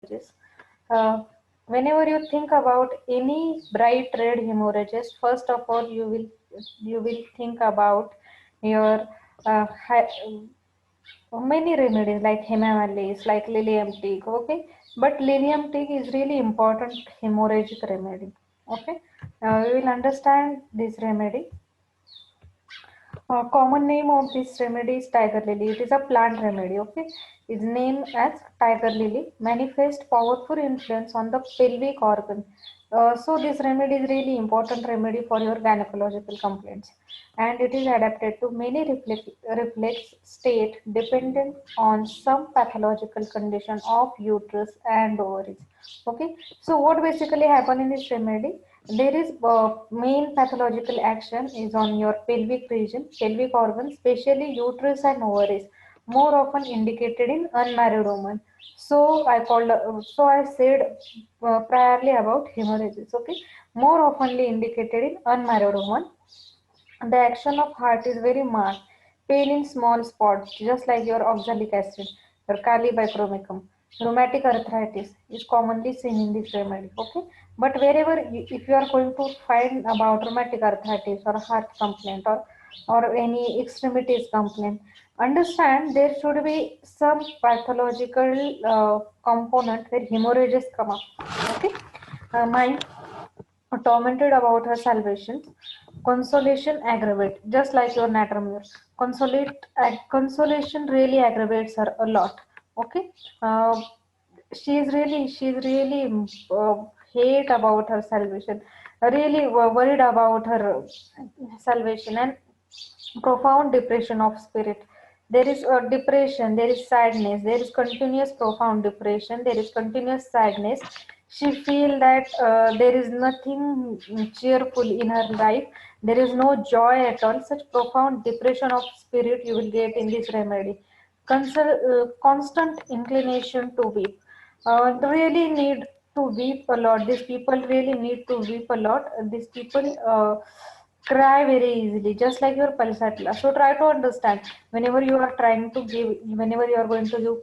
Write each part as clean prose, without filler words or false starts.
hemorrhages. Uh, Whenever you think about any bright red hemorrhages, first of all you will think about your many remedies like hemamelis, like lilium teak. Okay, but lilium teak is really important hemorrhagic remedy. Okay, we will understand this remedy. Common name of this remedy is tiger lily. It is a plant remedy. Okay, its name as tiger lily manifest powerful influence on the pelvic organ. So this remedy is really important remedy for your gynecological complaints, and it is adapted to many reflex state dependent on some pathological condition of uterus and ovaries. Okay, so what basically happen in this remedy? There is main pathological action is on your pelvic region, pelvic organ, especially uterus and ovaries, more often indicated in unmarried women. So I said priorly about hemorrhages. Okay, more oftenly indicated in unmarried women. The action of heart is very marked. Pain in small spots, just like your oxalic acid, your calibicromicum. Rheumatic arthritis is commonly seen in this remedy. Okay, but if you are going to find about rheumatic arthritis or heart complaint or any extremities complaint, understand there should be some pathological component where hemorrhages come up. Okay, mind tormented about her salvation. Consolation aggravate, just like your Natramure. Consolation really aggravates her a lot. Okay, uh, she's really hate about her salvation, really worried about her salvation, and profound depression of spirit. There is a depression, there is sadness, there is continuous profound depression, there is continuous sadness. She feel that there is nothing cheerful in her life, there is no joy at all. Such profound depression of spirit you will get in this remedy. Constant inclination to weep, really need to weep a lot. These people really need to weep a lot. These people cry very easily, just like your pulsatilla. So try to understand whenever you are going to give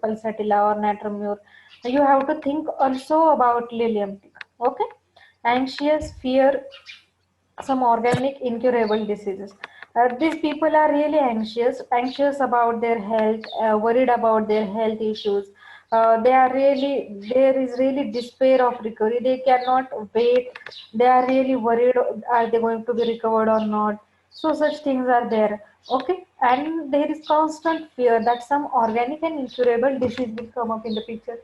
pulsatilla or natramure, you have to think also about lilium tick. Okay, anxious, fear, some organic incurable diseases. These people are really anxious about their health, worried about their health issues. There is really despair of recovery. They cannot wait. They are really worried. Are they going to be recovered or not? So such things are there. Okay, and there is constant fear that some organic and incurable disease will come up in the picture.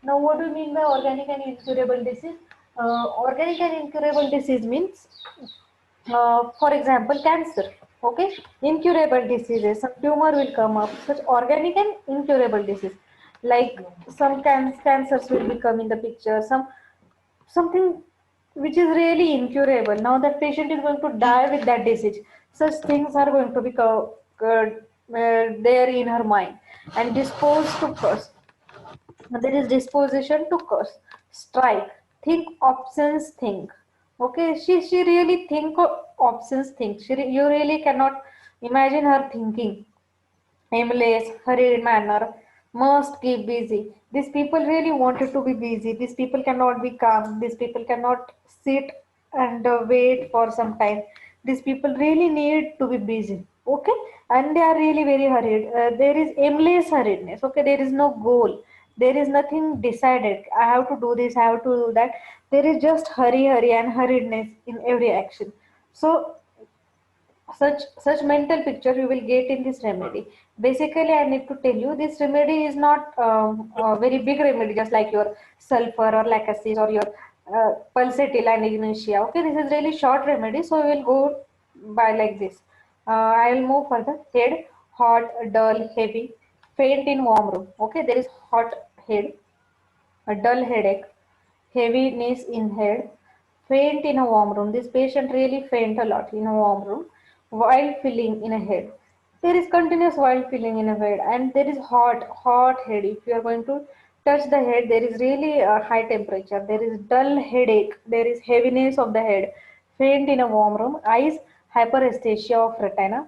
Now, what do you mean by organic and incurable disease? Organic and incurable disease means, for example, cancer. Okay, incurable diseases, some tumor will come up. Such organic and incurable disease, like some cancers will become in the picture. Something which is really incurable. Now that patient is going to die with that disease. Such things are going to be there in her mind and disposed to curse. There is disposition to curse, strike, think options, think. Okay, she really think options, think. You really cannot imagine her thinking aimless, hurried manner, must keep busy. These people really wanted to be busy. These people cannot be calm. These people cannot sit and wait for some time. These people really need to be busy. Okay, and they are really very hurried. There is aimless hurriedness. Okay, there is no goal. There is nothing decided. I have to do this. I have to do that. There is just hurry, and hurriedness in every action. So such mental picture you will get in this remedy. Basically, I need to tell you this remedy is not a very big remedy, just like your sulfur or lacasis or your pulsatilla and ignatia. Okay, this is really short remedy, so we will go by like this. I will move further. Head hot, dull, heavy, faint in warm room. Okay, there is hot head, a dull headache, heaviness in head, faint in a warm room. This patient really faint a lot in a warm room, wild feeling in a head. There is continuous wild feeling in a head, and there is hot head. If you are going to touch the head, there is really a high temperature. There is dull headache. There is heaviness of the head, faint in a warm room. Eyes, hyperesthesia of retina,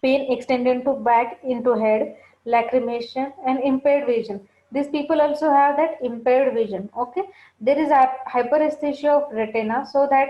pain extended to back into head, lacrimation, and impaired vision. These people also have that impaired vision. Okay, there is a hyperesthesia of retina, so that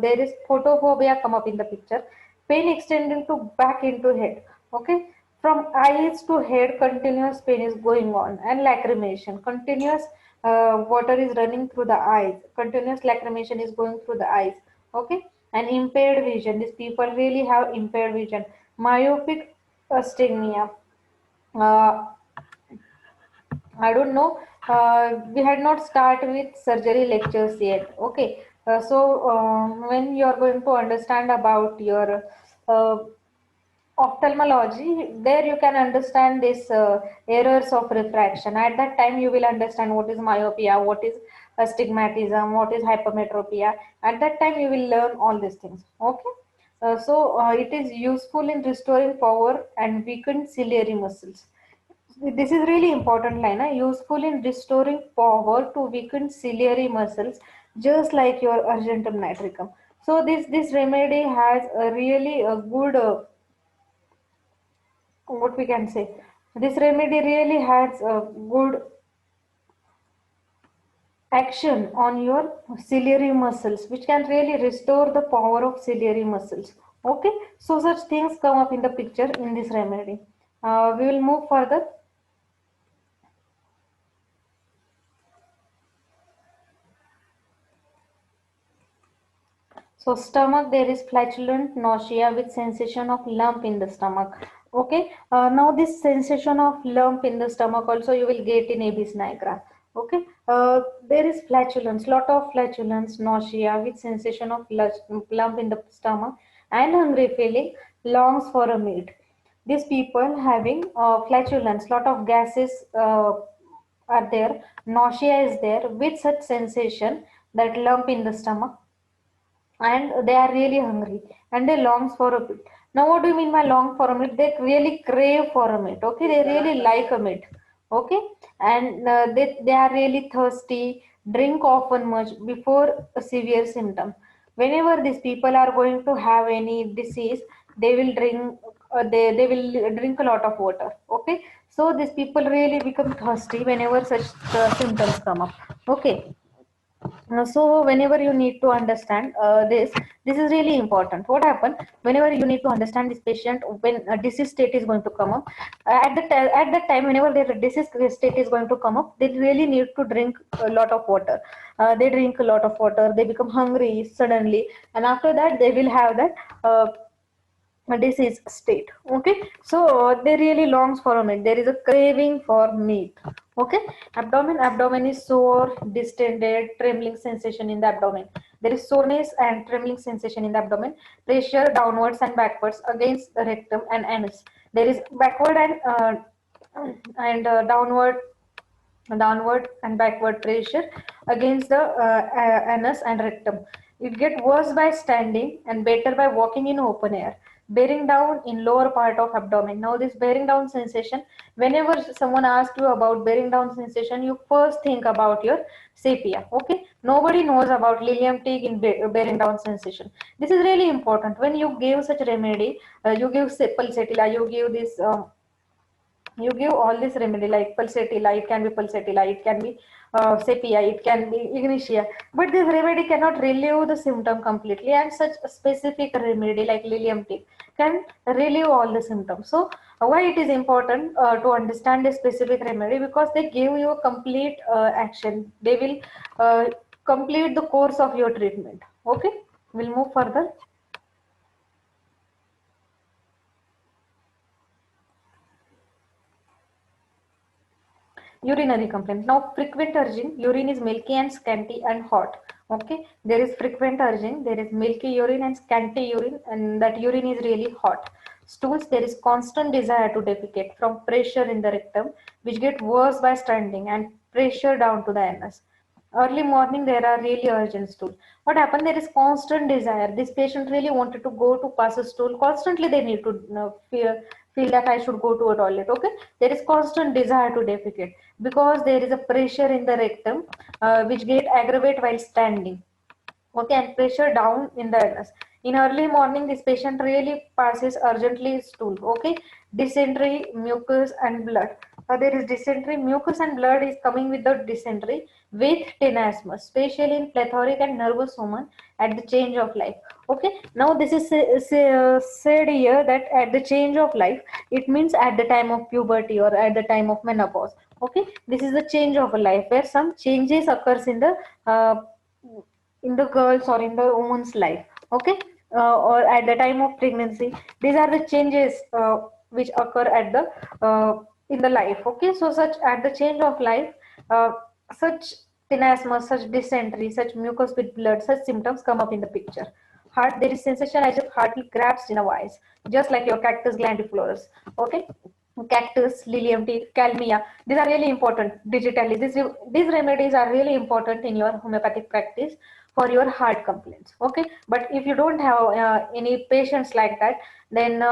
there is photophobia come up in the picture. Pain extending to back into head. Okay, from eyes to head, continuous pain is going on, and lacrimation, continuous water is running through the eyes, continuous lacrimation is going through the eyes. Okay, and impaired vision. These people really have impaired vision. Myopic astigmatism. Uh, I don't know. We had not started with surgery lectures yet. Okay. When you are going to understand about your uh, ophthalmology, there you can understand this errors of refraction. At that time, you will understand what is myopia, what is astigmatism, what is hypermetropia. At that time, you will learn all these things. Okay. It is useful in restoring power and weakened ciliary muscles. This is really important line, useful in restoring power to weakened ciliary muscles, just like your argentum nitricum. So this remedy has a really a good, what we can say. This remedy really has a good action on your ciliary muscles, which can really restore the power of ciliary muscles. Okay, so such things come up in the picture in this remedy. We will move further. So stomach, there is flatulent nausea with sensation of lump in the stomach. Okay. Now this sensation of lump in the stomach also you will get in Abies nigra. Okay. There is flatulence, lot of flatulence, nausea with sensation of lump in the stomach and hungry feeling, longs for a meat. These people having flatulence, lot of gases are there, nausea is there with such sensation, that lump in the stomach, and they are really hungry and they longs for a meat. Now, what do you mean by long for a meat? They really crave for a meat. Okay, they really like a meat. Okay, and they are really thirsty. Drink often much before a severe symptom. Whenever these people are going to have any disease, they will drink. They will drink a lot of water. Okay, so these people really become thirsty whenever such symptoms come up. Okay, so whenever you need to understand this is really important. What happen whenever you need to understand this patient when a disease state is going to come up, at that time whenever their disease state is going to come up, they really need to drink a lot of water. They drink a lot of water, they become hungry suddenly, and after that they will have that disease state. Okay, so they really longs for a meat, there is a craving for meat. Okay, abdomen is sore, distended, trembling sensation in the abdomen. There is soreness and trembling sensation in the abdomen, pressure downwards and backwards against the rectum and anus. There is backward and downward and backward pressure against the anus and rectum. It gets worse by standing and better by walking in open air. Bearing down in lower part of abdomen. Now this bearing down sensation, whenever someone asks you about bearing down sensation, you first think about your sepia. Okay, nobody knows about Lilium Teague in bearing down sensation. This is really important. When you give such remedy, you give pulsatilla, you give this. You give all this remedy like pulsatilla, it can be pulsatilla, it can be sepia, it can be ignitia, but this remedy cannot relieve the symptom completely, and such a specific remedy like Lilium tea can relieve all the symptoms. So why it is important to understand a specific remedy? Because they give you a complete action, they will complete the course of your treatment. Okay, we'll move further. Urinary complaint. Now, frequent urging, urine is milky and scanty and hot. Okay, there is frequent urging, there is milky urine and scanty urine, and that urine is really hot. Stools, there is constant desire to defecate from pressure in the rectum, which get worse by standing, and pressure down to the anus. Early morning, there are really urgent stool. What happened? There is constant desire. This patient really wanted to go to pass a stool. Constantly, they need to feel that I should go to a toilet. Okay, there is constant desire to defecate because there is a pressure in the rectum, which get aggravate while standing. Okay, and pressure down in the anus. In early morning, this patient really passes urgently stool. Okay, dysentery, mucus, and blood. there is dysentery, mucus and blood is coming with the dysentery with tenesmus, especially in plethoric and nervous women at the change of life. Okay, now this is said here that at the change of life, it means at the time of puberty or at the time of menopause. Okay, this is the change of a life where some changes occurs uh, in the girls or in the woman's life. Okay, or at the time of pregnancy, these are the changes which occur at the in the life. Okay, so such at the change of life, such tenesmus, such dysentery, such mucus with blood, such symptoms come up in the picture. Heart, there is sensation as if heart grabs in a vise, just like your cactus glandiflorus. Okay, cactus, lilium tea, calmia. These are really important digitally. These remedies are really important in your homeopathic practice for your heart complaints. Okay, but if you don't have any patients like that, then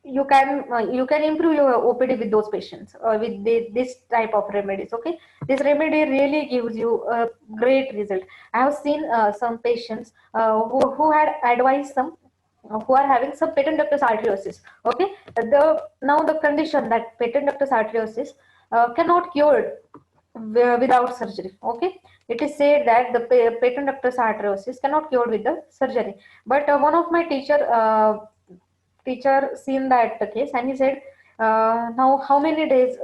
you can improve your OPD with those patients or with this type of remedies. Okay, this remedy really gives you a great result. I have seen some patients who had advised some who are having some patent ductus arteriosus. Okay, now the condition that patent ductus arteriosus cannot cure without surgery. Okay, it is said that the patent ductus arteriosus cannot cure with the surgery. But one of my teacher seen that case, and he said, now how many days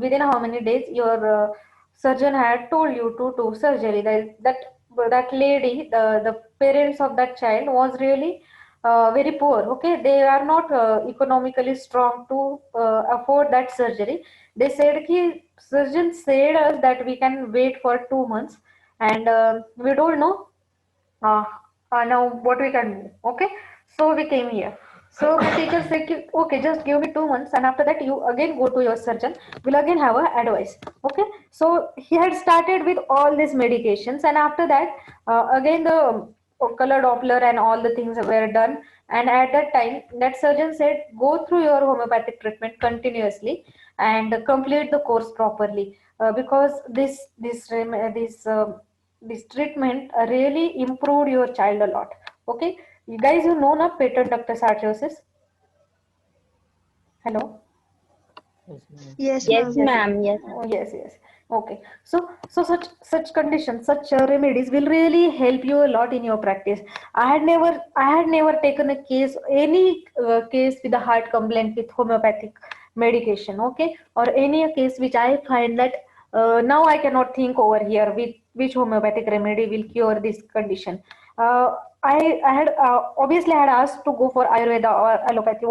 within how many days your surgeon had told you to do surgery. That lady, the parents of that child was really very poor. Okay, they are not economically strong to afford that surgery. They said ki surgeon said us that we can wait for 2 months, and we don't know uh, now what we can do. Okay, so we came here. So the teacher said, okay, just give me 2 months, and after that you again go to your surgeon. We'll again have a advice. Okay, so he had started with all these medications, and after that, again the color Doppler and all the things were done. And at that time, that surgeon said, go through your homeopathic treatment continuously and complete the course properly, because this treatment really improved your child a lot. Okay, you guys, you know now patent ductus arteriosus. Hello. Yes, ma'am. Yes, Yes, ma'am. Yes, yes, ma'am. Yes. oh, yes, yes. Okay, so such conditions, such remedies will really help you a lot in your practice. I had never taken a case, any case with a heart complaint with homeopathic medication. Okay, or any case which I find that now I cannot think over here with which homeopathic remedy will cure this condition. I had obviously I had asked to go for Ayurveda or allopathy,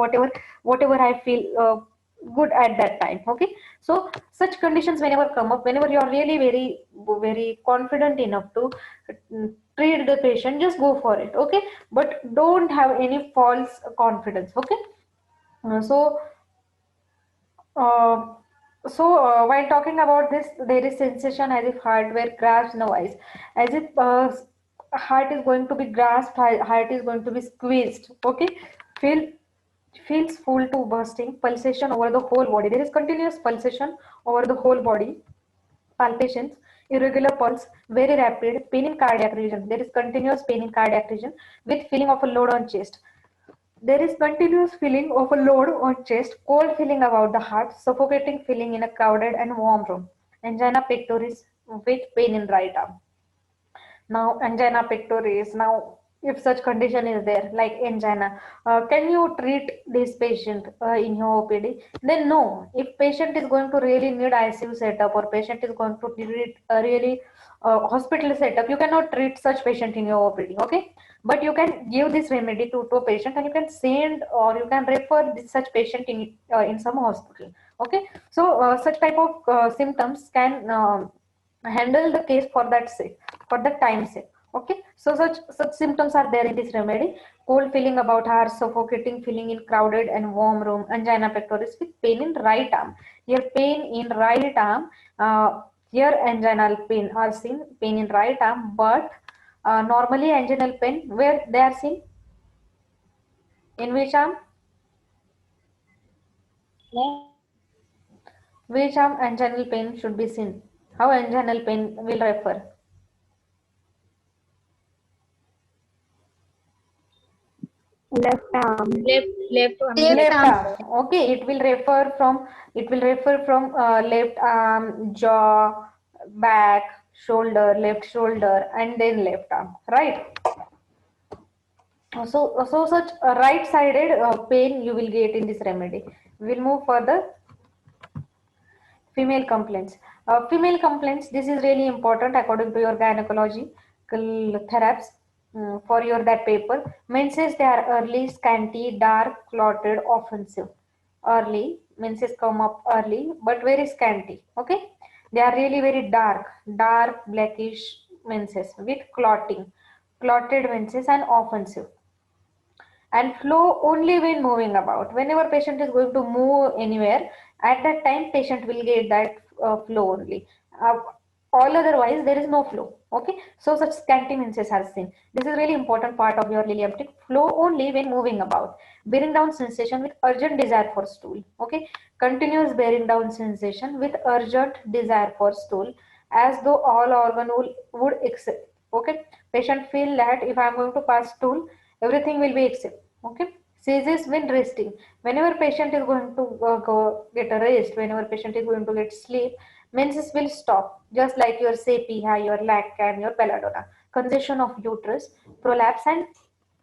whatever I feel good at that time. Okay, so such conditions whenever come up, whenever you are really very confident enough to treat the patient, just go for it. Okay, but don't have any false confidence. Okay. So uh, while talking about this, there is sensation as if heart were grasped in a vice, as if heart is going to be grasped, heart is going to be squeezed. Okay, feel feels full to bursting, pulsation over the whole body. There is continuous pulsation over the whole body, palpitations, irregular pulse, very rapid, pain in cardiac region. There is continuous pain in cardiac region with feeling of a load on chest. There is continuous feeling of a load on chest, cold feeling about the heart, suffocating feeling in a crowded and warm room. Angina pectoris with pain in right arm. Now, angina pectoris. Now, if such condition is there, like angina, can you treat this patient in your OPD? Then no. If patient is going to really need ICU setup or patient is going to need a really hospital setup, you cannot treat such patient in your OPD. Okay, but you can give this remedy to a patient, and you can send or you can refer such patient in some hospital. Okay, so such type of symptoms can handle the case for that sake, for the time sake. Okay, so such symptoms are there in this remedy: cold feeling about heart, suffocating feeling in crowded and warm room, angina pectoris with pain in right arm. Here pain in right arm, here anginal pain are seen, pain in right arm. But normally anginal pain, where they are seen, in which arm? Which arm anginal pain should be seen? How anginal pain will refer? Left arm. Left arm. Left arm. Okay, it will refer from left arm, jaw, back, shoulder, left shoulder, and then left arm. Right. So such a right-sided pain you will get in this remedy. We'll move further. Female complaints. Female complaints, this is really important according to your gynecological therapy for your that paper. Menses, they are early, scanty, dark, clotted, offensive. Early, menses come up early, but very scanty. Okay, they are really very dark, dark blackish menses with clotting, clotted menses and offensive, and flow only when moving about. Whenever patient is going to move anywhere, at that time patient will get that flow only. uh, all otherwise there is no flow. Okay, so such scanty menses are seen. This is really important part of your lilium. Flow only when moving about. Bearing down sensation with urgent desire for stool. Okay, continuous bearing down sensation with urgent desire for stool, as though all organ would accept. Okay, patient feel that if I am going to pass stool, everything will be accept. Okay, seizes when resting. Whenever patient is going to go get a rest, whenever patient is going to get sleep, menses will stop, just like your SAPI, your LACT and your belladonna. Congestion of uterus, prolapse and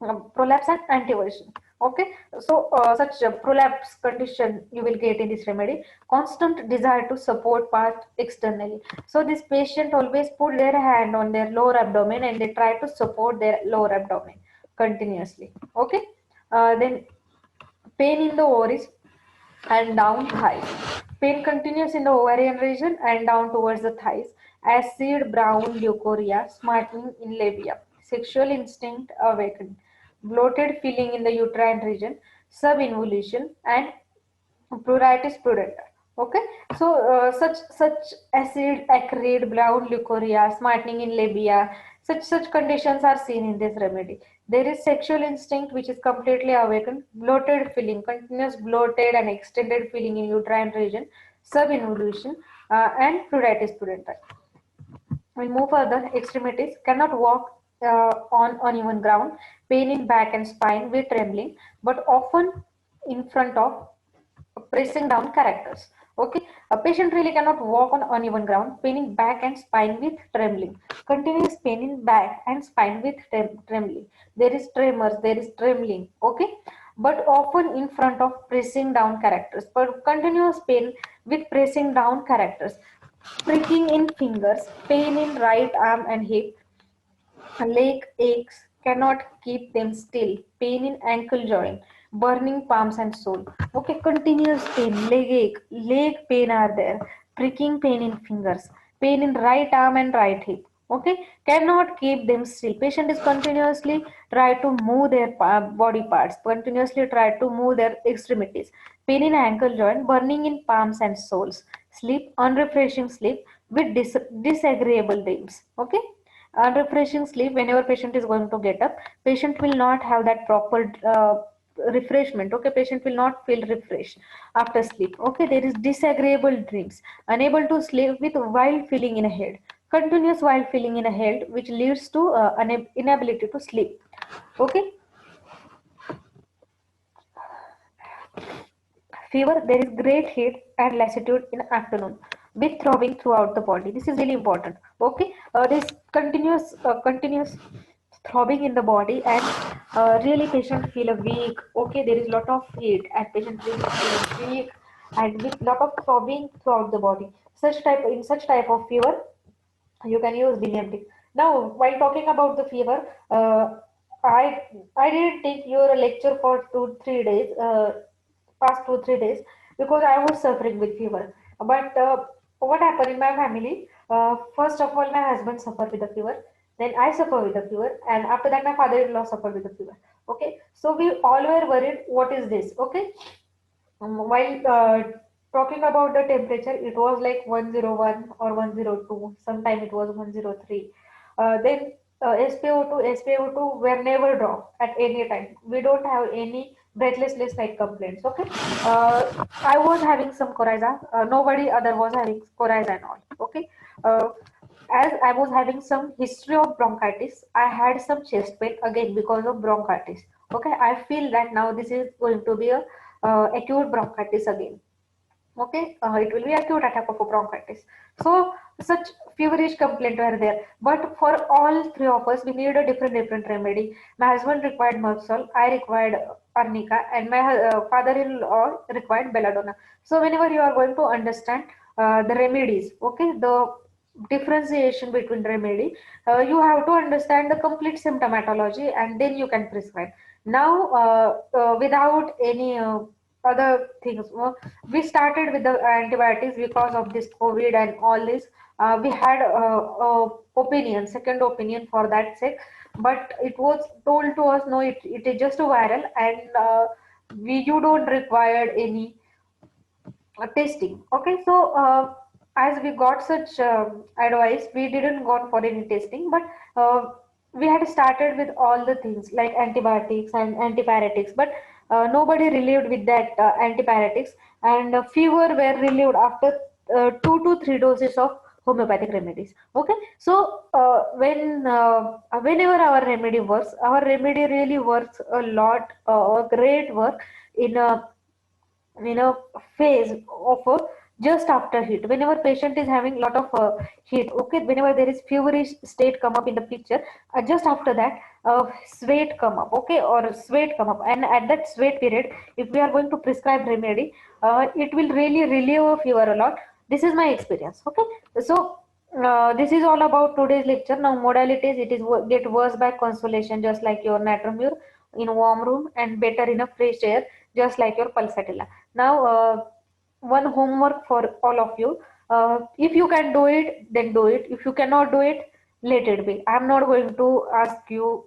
antiversion. Okay, so such a prolapse condition you will get in this remedy. Constant desire to support part externally. So this patient always put their hand on their lower abdomen and they try to support their lower abdomen continuously. Okay, then pain in the ovaries and down thighs. Pain continues in the ovarian region and down towards the thighs. Acid brown leukorrhea, smarting in labia. Sexual instinct awakened. Bloated feeling in the uterine region, subinvolution, and pruritus pudenda. Okay, so such acid, acrid, brown leukorrhea, smartening in labia, such conditions are seen in this remedy. There is sexual instinct which is completely awakened, bloated feeling, continuous bloated and extended feeling in uterine region, subinvolution, and pruritus pudenda. We'll move further. Extremities cannot walk on uneven ground, pain in back and spine with trembling, but often in front of pressing down characters. Okay, a patient really cannot walk on uneven ground, pain in back and spine with trembling, continuous pain in back and spine with trembling. There is tremors, there is trembling. Okay, but often in front of pressing down characters, but continuous pain with pressing down characters, pricking in fingers, pain in right arm and hip, leg aches, cannot keep them still, pain in ankle joint, burning palms and sole. Okay, continuous pain, leg ache, leg pain are there, pricking pain in fingers, pain in right arm and right hip. Okay, cannot keep them still. Patient is continuously try to move their body parts, continuously try to move their extremities. Pain in ankle joint, burning in palms and soles, sleep, unrefreshing sleep with disagreeable dreams. Okay, refreshing sleep. Whenever patient is going to get up, patient will not have that proper refreshment. Okay, patient will not feel refreshed after sleep. Okay, there is disagreeable dreams, unable to sleep with wild feeling in a head, continuous wild feeling in a head, which leads to inability to sleep. Okay, fever, there is great heat and lassitude in afternoon with throbbing throughout the body. This is really important. Okay, this continuous throbbing in the body, and really patient feel a weak. Okay, there is lot of heat and patient really feel weak and with lot of throbbing throughout the body. Such type of fever, you can use DMT. Now, while talking about the fever, I I didn't take your lecture for 2 3 days, past 2 3 days, because I was suffering with fever. But what happened in my family? First of all, my husband suffered with the fever. Then I suffer with the fever, and after that, my father-in-law suffered with the fever. Okay, so we all were worried. What is this? Okay, while talking about the temperature, it was like 101 or 102. Sometime it was 103. Then SpO2, SpO2 were never dropped at any time. We don't have any breathlessness like complaints. Okay. I was having some coryza. Nobody other was having coryza and all. Okay. As I was having some history of bronchitis, I had some chest pain again because of bronchitis. Okay, I feel that now this is going to be a acute bronchitis again. Okay, it will be acute attack of a bronchitis. So such feverish complaint were there, but for all three of us we need a different remedy. My husband required Merxol, I required arnica, and my father-in-law required belladonna. So whenever you are going to understand the remedies, okay, the differentiation between remedy, you have to understand the complete symptomatology and then you can prescribe. Now without any other things, we started with the antibiotics because of this COVID and all this. We had opinion, second opinion for that sake, but it was told to us, no, it is just a viral, and you don't require any testing. Okay, so as we got such advice, we didn't go for any testing, but we had started with all the things like antibiotics and antipyretics, but nobody relieved with that antipyretics, and fever were relieved after 2 to 3 doses of homeopathic remedies. Okay, so whenever our remedy works, our remedy really works a lot, great work in a phase of just after heat, whenever patient is having lot of heat. Okay, whenever there is feverish state come up in the picture, just after that sweat come up, okay, or sweat come up, and at that sweat period if we are going to prescribe remedy, it will really relieve a fever a lot. This is my experience. Okay, so this is all about today's lecture. Now modalities, it is get worse by consolation, just like your natromure in warm room, and better in a fresh air, just like your pulsatilla. Now, one homework for all of you. If you can do it, then do it. If you cannot do it, let it be. I'm not going to ask you,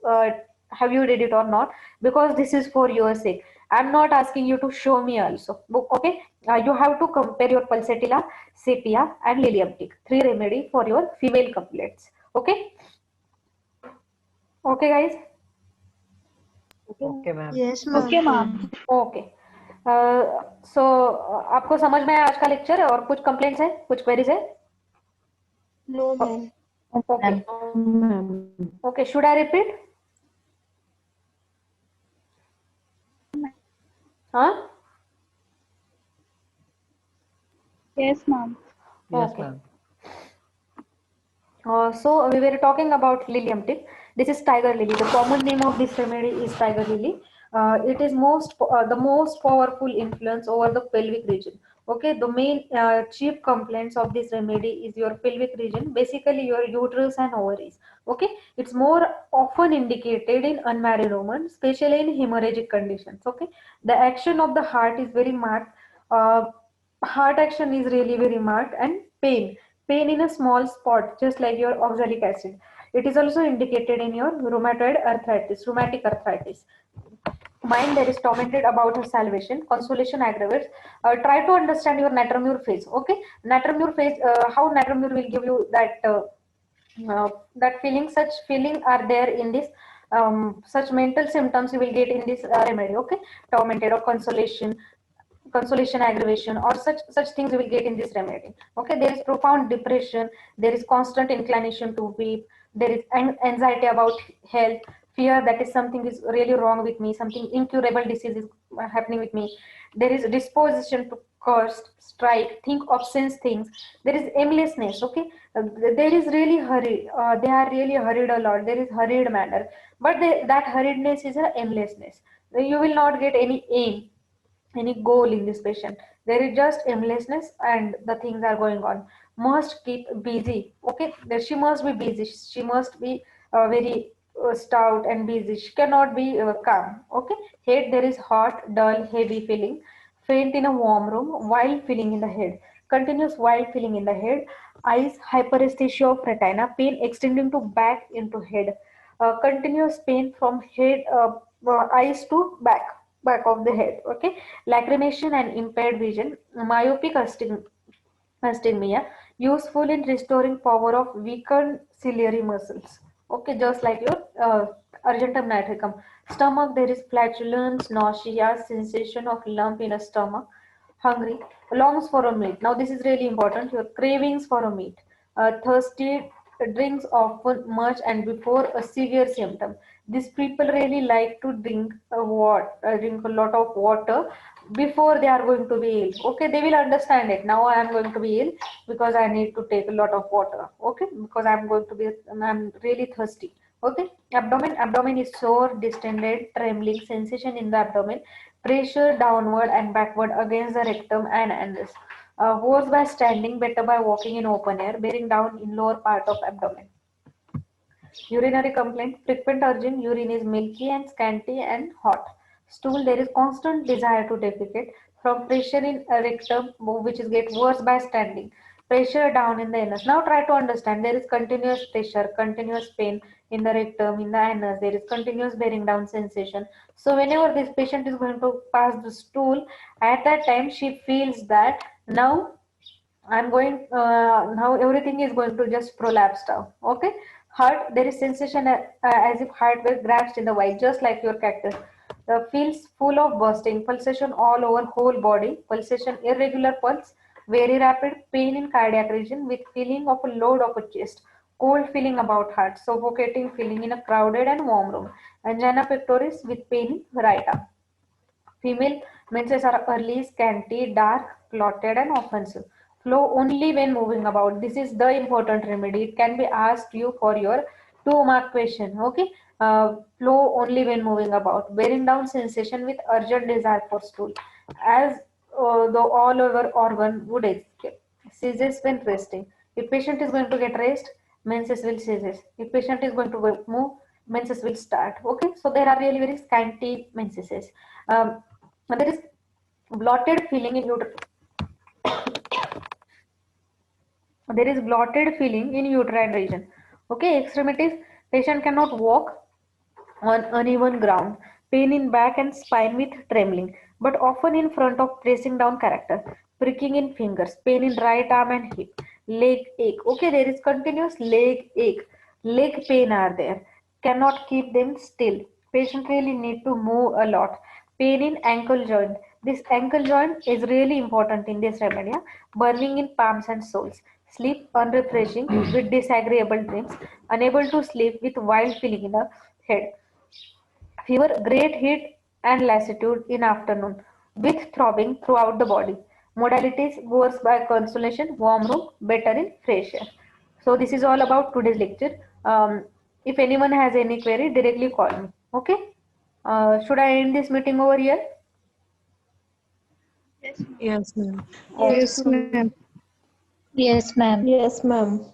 have you did it or not, because this is for your sake. I'm not asking you to show me also. Okay, you have to compare your pulsatilla, sepia, and lilium tick. Three remedy for your female complaints. Okay, okay, guys. Okay, ma'am. Yes, Okay, ma'am. ma'am. Okay, so आपको समझ में आया आज का lecture, और कुछ complaints है, कुछ क्वेरीज है? No, ma'am. Okay, okay, should I repeat? हाँ, Yes, ma'am. Yes, okay. ma'am. So we were talking about lilium tick. This is tiger lily. The common name of this remedy is tiger lily. It is the most powerful influence over the pelvic region. Okay, the main chief complaints of this remedy is your pelvic region, basically your uterus and ovaries. Okay, it's more often indicated in unmarried women, especially in hemorrhagic conditions. Okay, the action of the heart is very marked. Uh, Heart action is really very marked, and pain in a small spot, just like your oxalic acid. It is also indicated in your rheumatic arthritis. Mind there is tormented about her salvation, consolation aggravates. Try to understand your natromure phase. Okay, natromure phase, how natromure will give you that feeling, such feeling are there in this, such mental symptoms you will get in this remedy. Okay, tormented or consolation aggravation, or such things you will get in this remedy. Okay, there is profound depression, there is constant inclination to weep, there is anxiety about health, fear that is something is really wrong with me, something incurable disease is happening with me. There is disposition to curse, strike, think obscene things. There is aimlessness. Okay, there is really hurry, they are really hurried a lot, there is hurried manner, but that hurriedness is a aimlessness. You will not get any aim, any goal in this patient. There is just aimlessness, and the things are going on. Must keep busy. Okay, she must be busy. She must be very stout and busy. She cannot be calm. Okay, head there is hot, dull, heavy feeling. Faint in a warm room while feeling in the head. Continuous while feeling in the head. Eyes hyperesthesia of retina. Pain extending to back into head. Continuous pain from head, eyes to back of the head. Okay, lacrimation and impaired vision, myopic astigmatism, useful in restoring power of weakened ciliary muscles. Okay, just like your argentum nitricum. Stomach, there is flatulence, nausea, sensation of lump in a stomach, hungry, longs for a meat. Now this is really important. Your cravings for a meat, thirsty, drinks often much and before a severe symptom. These people really like to drink a lot of water before they are going to be ill. Okay, they will understand it. Now I am going to be ill because I need to take a lot of water. Okay, because I'm really thirsty. Okay, abdomen is sore, distended, trembling sensation in the abdomen, pressure downward and backward against the rectum and anus. Worse by standing, better by walking in open air, bearing down in lower part of abdomen. Urinary complaint, frequent urging, urine is milky and scanty and hot. Stool, there is constant desire to defecate from pressure in rectum, which is get worse by standing. Pressure down in the anus. Now try to understand, there is continuous pressure, continuous pain in the rectum, in the anus, there is continuous bearing down sensation. So whenever this patient is going to pass the stool, at that time she feels that now now everything is going to just prolapse down. Okay. Heart, there is sensation as if heart were grasped in the wide, just like your cactus. Feels full of bursting, pulsation all over whole body, pulsation, irregular pulse, very rapid, pain in cardiac region with feeling of a load of a chest, cold feeling about heart, suffocating feeling in a crowded and warm room, angina pectoris with pain in right arm. Female menses are early, scanty, dark, clotted, and offensive. Flow only when moving about. This is the important remedy. It can be asked you for your 2 mark question. Okay. Flow only when moving about. Bearing down sensation with urgent desire for stool, as though all over organ would escape. Seizes when resting. If patient is going to get rest, menses will cease. If patient is going to move, menses will start. Okay. So there are really very scanty menses. Um, there is blotted feeling in uterine. There is blotted feeling in uterine region. Okay, extremities. Patient cannot walk on uneven ground. Pain in back and spine with trembling, but often in front of pressing down character. Pricking in fingers. Pain in right arm and hip. Leg ache. Okay, there is continuous leg ache. Leg pain are there. Cannot keep them still. Patient really need to move a lot. Pain in ankle joint. This ankle joint is really important in this remedy. Burning in palms and soles. Sleep unrefreshing with disagreeable dreams. Unable to sleep with wild feeling in the head. Fever, great heat and lassitude in afternoon with throbbing throughout the body. Modalities worse by consolation, warm room, better in fresh air. So this is all about today's lecture. If anyone has any query, directly call me. Okay. Should I end this meeting over here? Yes, ma'am. Yes, ma'am. Yes, ma'am. Yes, ma'am. Yes, ma'am.